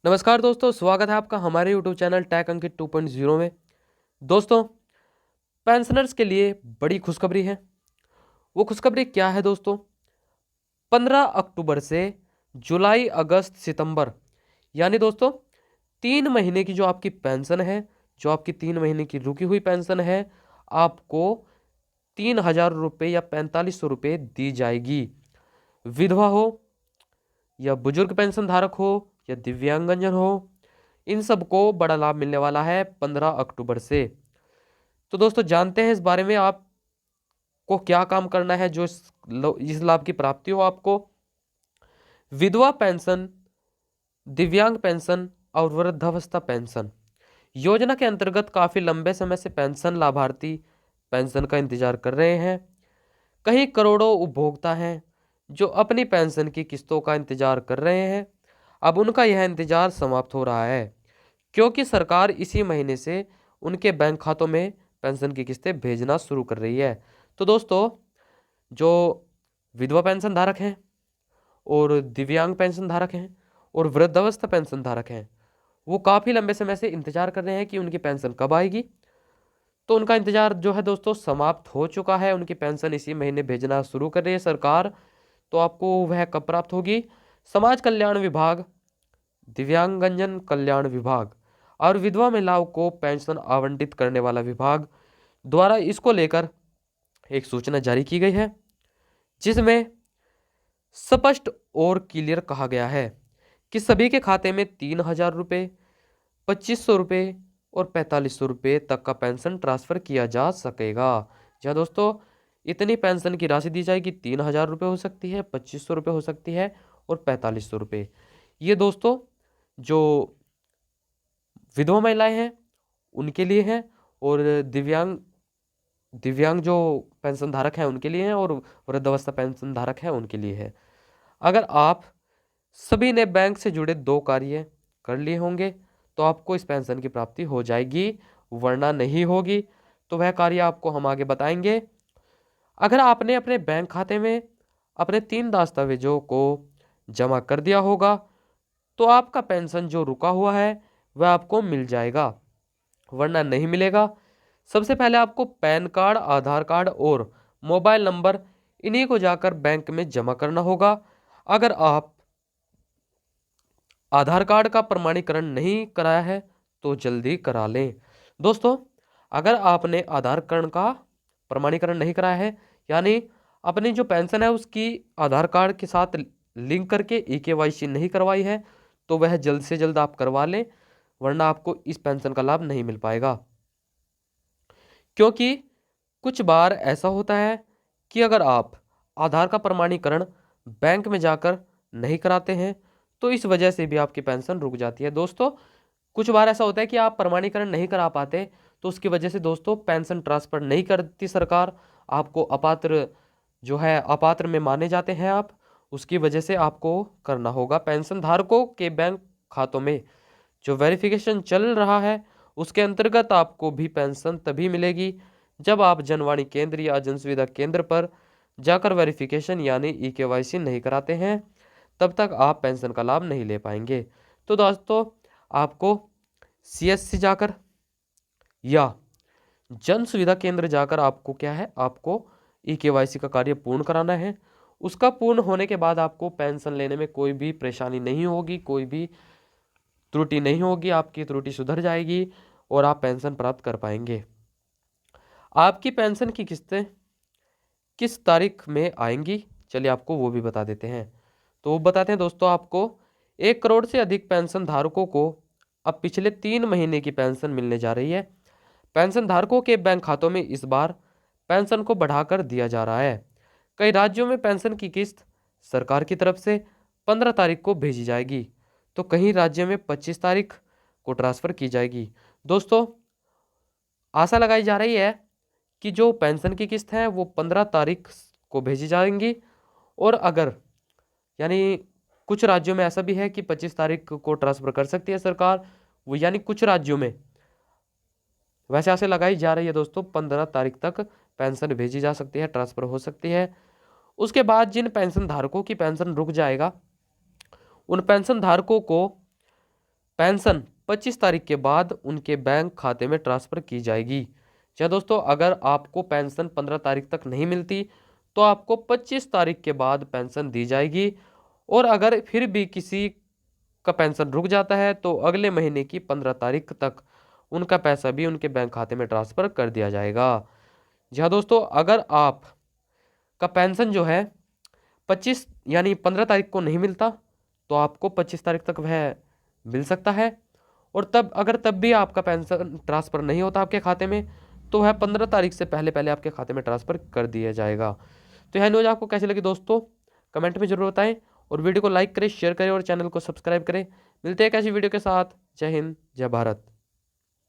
नमस्कार दोस्तों, स्वागत है आपका हमारे यूट्यूब चैनल टेक अंकित 2.0 में। दोस्तों, पेंशनर्स के लिए बड़ी खुशखबरी है। वो खुशखबरी क्या है दोस्तों? 15 अक्टूबर से जुलाई, अगस्त, सितंबर, यानी दोस्तों 3 महीने की जो आपकी पेंशन है, जो आपकी 3 महीने की रुकी हुई पेंशन है, आपको 3,000 रुपये या 4,500 रुपये दी जाएगी। विधवा हो या बुजुर्ग पेंशन धारक हो या दिव्यांगजन हो, इन सबको बड़ा लाभ मिलने वाला है 15 अक्टूबर से। तो दोस्तों, जानते हैं इस बारे में आपको क्या काम करना है जो इस लाभ की प्राप्ति हो आपको। विधवा पेंशन, दिव्यांग पेंशन और वृद्धावस्था पेंशन योजना के अंतर्गत काफी लंबे समय से पेंशन लाभार्थी पेंशन का इंतजार कर रहे हैं। कई करोड़ों उपभोक्ता हैं जो अपनी पेंशन की किस्तों का इंतजार कर रहे हैं। अब उनका यह इंतजार समाप्त हो रहा है, क्योंकि सरकार इसी महीने से उनके बैंक खातों में पेंशन की किस्तें भेजना शुरू कर रही है। तो दोस्तों, जो विधवा पेंशन धारक हैं और दिव्यांग पेंशन धारक हैं और वृद्धावस्था पेंशन धारक हैं, वो काफ़ी लंबे समय से इंतजार कर रहे हैं कि उनकी पेंशन कब आएगी। तो उनका इंतजार जो है दोस्तों समाप्त हो चुका है। उनकी पेंशन इसी महीने भेजना शुरू कर रही है सरकार। तो आपको वह कब प्राप्त होगी? समाज कल्याण विभाग, दिव्यांगजन कल्याण विभाग और विधवा महिलाओं को पेंशन आवंटित करने वाला विभाग द्वारा इसको लेकर एक सूचना जारी की गई है, जिसमें स्पष्ट और क्लियर कहा गया है कि सभी के खाते में 3,000 रुपये, 2,500 रुपये और 4,500 रुपये तक का पेंशन ट्रांसफर किया जा सकेगा। जहाँ दोस्तों, इतनी पेंशन की राशि दी जाएगी। 3,000 रुपये हो सकती है, 2,500 रुपये हो सकती है और 4,500 रुपये। ये दोस्तों जो विधवा महिलाएं हैं उनके लिए हैं, और दिव्यांग दिव्यांग जो पेंशन धारक हैं उनके लिए हैं, और वृद्धावस्था पेंशन धारक हैं उनके लिए है। अगर आप सभी ने बैंक से जुड़े 2 कार्य कर लिए होंगे तो आपको इस पेंशन की प्राप्ति हो जाएगी, वरना नहीं होगी। तो वह कार्य आपको हम आगे बताएंगे। अगर आपने अपने बैंक खाते में अपने 3 दस्तावेजों को जमा कर दिया होगा तो आपका पेंशन जो रुका हुआ है वह आपको मिल जाएगा, वरना नहीं मिलेगा। सबसे पहले आपको पैन कार्ड, आधार कार्ड और मोबाइल नंबर, इन्हीं को जाकर बैंक में जमा करना होगा। अगर आप आधार कार्ड का प्रमाणीकरण नहीं कराया है तो जल्दी करा लें। दोस्तों, अगर आपने आधार कार्ड का प्रमाणीकरण नहीं कराया है, यानी अपनी जो पेंशन है उसकी आधार कार्ड के साथ लिंक करके EKYC नहीं करवाई है, तो वह जल्द से जल्द आप करवा लें, वरना आपको इस पेंशन का लाभ नहीं मिल पाएगा। क्योंकि कुछ बार ऐसा होता है कि अगर आप आधार का प्रमाणीकरण बैंक में जाकर नहीं कराते हैं तो इस वजह से भी आपकी पेंशन रुक जाती है। दोस्तों, कुछ बार ऐसा होता है कि आप प्रमाणीकरण नहीं करा पाते, तो उसकी वजह से दोस्तों पेंशन ट्रांसफर नहीं करती सरकार। आपको अपात्र जो है, अपात्र में माने जाते हैं आप, उसकी वजह से आपको करना होगा। पेंशन धारकों के बैंक खातों में जो वेरिफिकेशन चल रहा है उसके अंतर्गत आपको भी पेंशन तभी मिलेगी जब आप जनवाणी केंद्र या जन सुविधा केंद्र पर जाकर वेरिफिकेशन यानी EKYC नहीं कराते हैं, तब तक आप पेंशन का लाभ नहीं ले पाएंगे। तो दोस्तों, आपको CSC जाकर या जन सुविधा केंद्र जाकर आपको क्या है, आपको EKYC का कार्य पूर्ण कराना है। उसका पूर्ण होने के बाद आपको पेंशन लेने में कोई भी परेशानी नहीं होगी, कोई भी त्रुटि नहीं होगी, आपकी त्रुटि सुधर जाएगी और आप पेंशन प्राप्त कर पाएंगे। आपकी पेंशन की किस्तें किस तारीख में आएंगी, चलिए आपको वो भी बता देते हैं। तो वो बताते हैं दोस्तों, आपको 1 करोड़ से अधिक पेंशन धारकों को अब पिछले 3 महीने की पेंशन मिलने जा रही है। पेंशन धारकों के बैंक खातों में इस बार पेंशन को बढ़ाकर दिया जा रहा है। कई राज्यों में पेंशन की किस्त सरकार की तरफ से 15 तारीख को भेजी जाएगी, तो कहीं राज्य में 25 तारीख को ट्रांसफर की जाएगी। दोस्तों, आशा लगाई जा रही है कि जो पेंशन की किस्त है वो 15 तारीख को भेजी जाएंगी, और अगर यानी कुछ राज्यों में ऐसा भी है कि 25 तारीख को ट्रांसफर कर सकती है सरकार, वो यानी कुछ राज्यों में वैसे आशा लगाई जा रही है दोस्तों 15 तारीख तक पेंशन भेजी जा सकती है, ट्रांसफर हो सकती है। उसके बाद जिन पेंशन धारकों की पेंशन रुक जाएगा उन पेंशन धारकों को पेंशन 25 तारीख के बाद उनके बैंक खाते में ट्रांसफ़र की जाएगी। जी हाँ दोस्तों, अगर आपको पेंशन 15 तारीख तक नहीं मिलती तो आपको 25 तारीख के बाद पेंशन दी जाएगी। और अगर फिर भी किसी का पेंशन रुक जाता है तो अगले महीने की 15 तारीख तक उनका पैसा भी उनके बैंक खाते में ट्रांसफ़र कर दिया जाएगा। जी हाँ दोस्तों, अगर आप का पेंशन जो है 25 यानी 15 तारीख को नहीं मिलता तो आपको 25 तारीख तक वह मिल सकता है। और तब भी आपका पेंशन ट्रांसफ़र नहीं होता आपके खाते में तो वह 15 तारीख से पहले पहले आपके खाते में ट्रांसफ़र कर दिया जाएगा। तो यह न्यूज़ आपको कैसी लगी दोस्तों, कमेंट में जरूर बताएं और वीडियो को लाइक करें, शेयर करें और चैनल को सब्सक्राइब करें। मिलते हैं एक ऐसी वीडियो के साथ। जय हिंद, जय भारत।